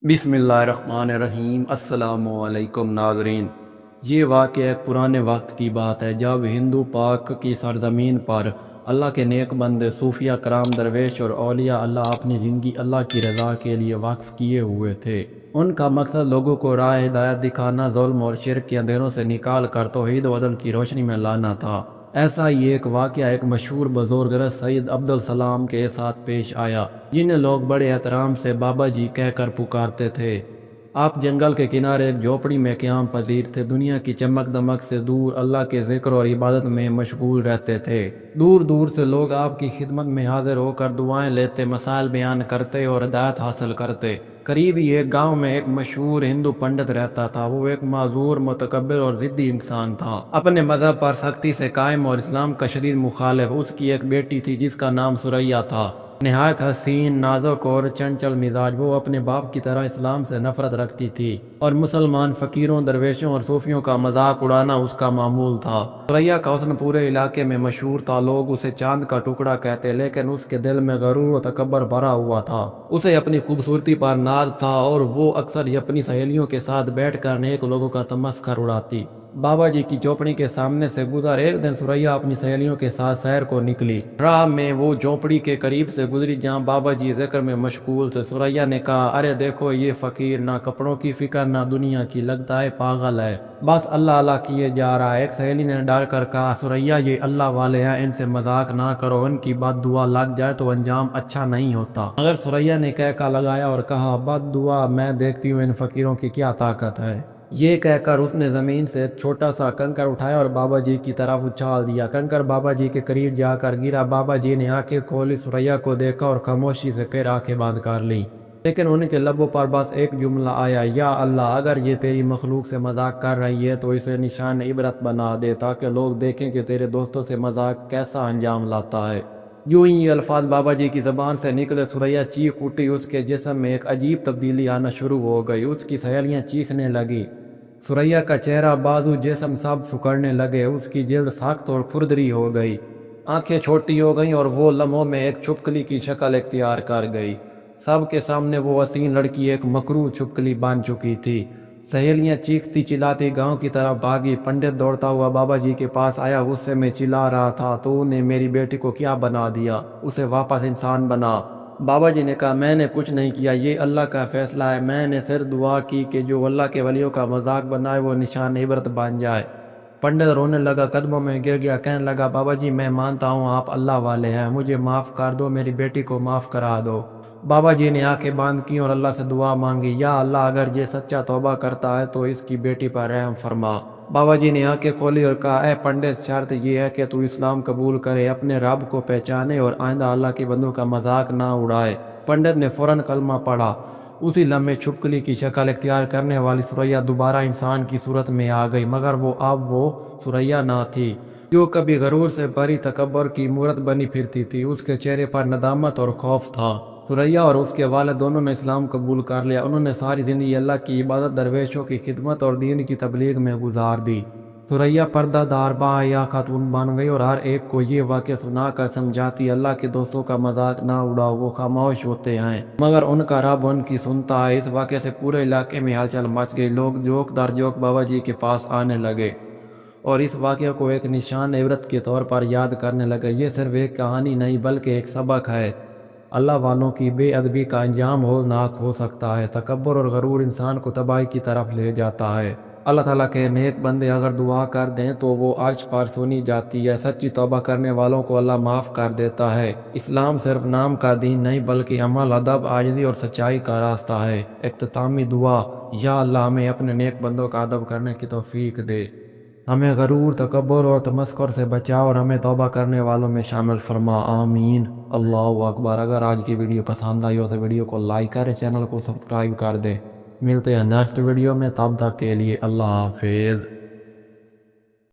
بسم اللہ الرحمن الرحیم۔ السلام علیکم ناظرین، یہ واقعہ ایک پرانے وقت کی بات ہے جب ہندو پاک کی سرزمین پر اللہ کے نیک بندے، صوفیہ کرام، درویش اور اولیاء اللہ اپنی زندگی اللہ کی رضا کے لیے وقف کیے ہوئے تھے۔ ان کا مقصد لوگوں کو راہ ہدایت دکھانا، ظلم اور شرک کے اندھیروں سے نکال کر توحید و عدل کی روشنی میں لانا تھا۔ ایسا ہی ایک واقعہ ایک مشہور بزرگ سید عبدالسلام کے ساتھ پیش آیا، جنہیں لوگ بڑے احترام سے بابا جی کہہ کر پکارتے تھے۔ آپ جنگل کے کنارے ایک جھوپڑی میں قیام پذیر تھے، دنیا کی چمک دمک سے دور اللہ کے ذکر اور عبادت میں مشغول رہتے تھے۔ دور دور سے لوگ آپ کی خدمت میں حاضر ہو کر دعائیں لیتے، مسائل بیان کرتے اور ہدایت حاصل کرتے۔ قریب ہی ایک گاؤں میں ایک مشہور ہندو پنڈت رہتا تھا۔ وہ ایک معذور، متکبر اور ضدی انسان تھا، اپنے مذہب پر سختی سے قائم اور اسلام کا شدید مخالف۔ اس کی ایک بیٹی تھی جس کا نام سریا تھا، نہایت حسین، نازک اور چنچل مزاج۔ وہ اپنے باپ کی طرح اسلام سے نفرت رکھتی تھی اور مسلمان فقیروں، درویشوں اور صوفیوں کا مذاق اڑانا اس کا معمول تھا۔ سریا کا حسن پورے علاقے میں مشہور تھا، لوگ اسے چاند کا ٹکڑا کہتے، لیکن اس کے دل میں غرور و تکبر بھرا ہوا تھا۔ اسے اپنی خوبصورتی پر ناز تھا اور وہ اکثر ہی اپنی سہیلیوں کے ساتھ بیٹھ کر نیک لوگوں کا تمسخر اڑاتی۔ بابا جی کی جھونپڑی کے سامنے سے گزر ایک دن سریا اپنی سہیلیوں کے ساتھ سیر کو نکلی۔ راہ میں وہ جھونپڑی کے قریب سے گزری جہاں بابا جی ذکر میں مشغول تھے۔ سریا نے کہا، ارے دیکھو یہ فقیر، نہ کپڑوں کی فکر نہ دنیا کی، لگتا ہے پاگل ہے، بس اللہ اللہ کیے جا رہا ہے۔ ایک سہیلی نے ڈر کر کہا، سریا یہ اللہ والے ہیں، ان سے مذاق نہ کرو، ان کی بد دعا لگ جائے تو انجام اچھا نہیں ہوتا۔ مگر سریا نے کہہ لگایا اور کہا، بد دعا، میں دیکھتی ہوں ان فقیروں کی کیا طاقت ہے۔ یہ کہہ کر اس نے زمین سے ایک چھوٹا سا کنکر اٹھایا اور بابا جی کی طرف اچھال دیا۔ کنکر بابا جی کے قریب جا کر گرا۔ بابا جی نے آنکھیں کھولی، سریا کو دیکھا اور خاموشی سے پھر آنکھیں بند کر لیں، لیکن ان کے لبوں پر بس ایک جملہ آیا، یا اللہ، اگر یہ تیری مخلوق سے مذاق کر رہی ہے تو اسے نشان عبرت بنا دے، تاکہ لوگ دیکھیں کہ تیرے دوستوں سے مذاق کیسا انجام لاتا ہے۔ یوں ہی یہ الفاظ بابا جی کی زبان سے نکلے، سریا چیخ اٹھی، اس کے جسم میں ایک عجیب تبدیلی آنا شروع ہو گئی۔ اس کی سہیلیاں چیخنے لگی، سریا کا چہرہ، بازو، جسم سب سکڑنے لگے، اس کی جلد سخت اور کھردری ہو گئی، آنکھیں چھوٹی ہو گئیں اور وہ لمحوں میں ایک چھپکلی کی شکل اختیار کر گئی۔ سب کے سامنے وہ حسین لڑکی ایک مکروہ چھپکلی بن چکی تھی۔ سہیلیاں چیختی چلاتی گاؤں کی طرف بھاگی۔ پنڈت دوڑتا ہوا بابا جی کے پاس آیا، غصے میں چلا رہا تھا، تو نے میری بیٹی کو کیا بنا دیا، اسے واپس انسان بنا۔ بابا جی نے کہا، میں نے کچھ نہیں کیا، یہ اللہ کا فیصلہ ہے، میں نے صرف دعا کی کہ جو اللہ کے ولیوں کا مذاق بنائے وہ نشان عبرت بن جائے۔ پنڈت رونے لگا، قدموں میں گر گیا، کہنے لگا، بابا جی میں مانتا ہوں آپ اللہ والے ہیں، مجھے معاف کر دو، میری بیٹی کو معاف کرا دو۔ بابا جی نے آنکھیں بند کی اور اللہ سے دعا مانگی، یا اللہ، اگر یہ سچا توبہ کرتا ہے تو اس کی بیٹی پر رحم فرما۔ بابا جی نے آنکھیں کھولی اور کہا، اے پنڈت، شرط یہ ہے کہ تو اسلام قبول کرے، اپنے رب کو پہچانے اور آئندہ اللہ کے بندوں کا مذاق نہ اڑائے۔ پنڈت نے فوراً کلمہ پڑھا۔ اسی لمحے چھپکلی کی شکل اختیار کرنے والی سریا دوبارہ انسان کی صورت میں آ گئی، مگر اب وہ سریا نہ تھی جو کبھی غرور سے بھری تکبر کی مورت بنی پھرتی تھی۔ اس کے چہرے پر ندامت اور خوف تھا۔ سریا اور اس کے والد دونوں نے اسلام قبول کر لیا۔ انہوں نے ساری زندگی اللہ کی عبادت، درویشوں کی خدمت اور دین کی تبلیغ میں گزار دی۔ سریا پردہ دار باحیا خاتون بن گئی اور ہر ایک کو یہ واقعہ سنا کر سمجھاتی، اللہ کے دوستوں کا مذاق نہ اڑاؤ، وہ خاموش ہوتے ہیں مگر ان کا رب ان کی سنتا ہے۔ اس واقعے سے پورے علاقے میں ہلچل مچ گئی، لوگ جوک در جوک بابا جی کے پاس آنے لگے اور اس واقعے کو ایک نشان عبرت کے طور پر یاد کرنے لگے۔ یہ صرف ایک کہانی نہیں بلکہ ایک سبق ہے، اللہ والوں کی بے ادبی کا انجام ہولناک ہو سکتا ہے۔ تکبر اور غرور انسان کو تباہی کی طرف لے جاتا ہے۔ اللہ تعالیٰ کے نیک بندے اگر دعا کر دیں تو وہ عرش پر سنی جاتی ہے۔ سچی توبہ کرنے والوں کو اللہ معاف کر دیتا ہے۔ اسلام صرف نام کا دین نہیں بلکہ عمل، ادب، عاجزی اور سچائی کا راستہ ہے۔ اختتامی دعا، یا اللہ ہمیں اپنے نیک بندوں کا ادب کرنے کی توفیق دے، ہمیں غرور، تکبر اور تمسخر سے بچا اور ہمیں توبہ کرنے والوں میں شامل فرما، آمین۔ اللہ اکبر۔ اگر آج کی ویڈیو پسند آئی ہو تو ویڈیو کو لائک کریں، چینل کو سبسکرائب کر دیں۔ ملتے ہیں نیکسٹ ویڈیو میں، تب تک کے لیے اللہ حافظ۔